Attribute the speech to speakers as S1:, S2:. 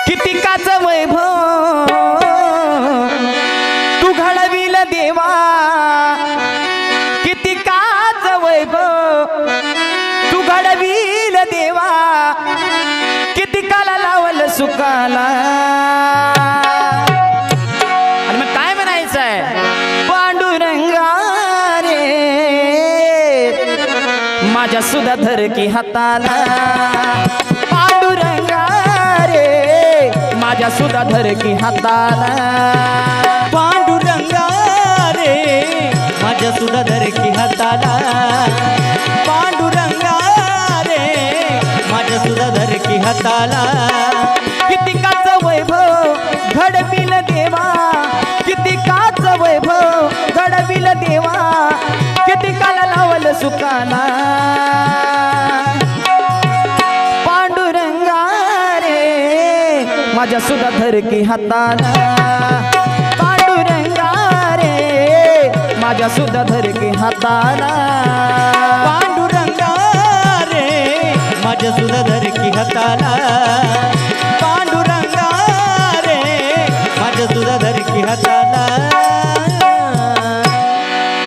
S1: कितिकाच वैभव तू घडविल देवा, कितिकाच वैभव तू घडविल देवा, कितिकाला लावल सुकाला. आणि मग काय म्हणायचं आहे? पांडुरंगा रे माझ्या सुद्धा धर की हाताला, पांडुरंगा रे माझ्या सुद्धा धर की हाताला,
S2: पांडुरंगा रे माझ्या सुद्धा धर की हाताला, पांडुरंगा रे माझ्या सुद्धा धर की हाताला.
S1: कितिकाच वैभव घडविल देवा, कितिकाच वैभव घडविल देवा, कितिकाला लावल सुकाला. पांडुरंगा रे माझ्या सुद्धा धर की हाताला, पांडुरंगा रे माझ्या सुद्धा धर की हाताला,
S2: पांडुरंगा रे माझ्या सुद्धा धर की हाताला.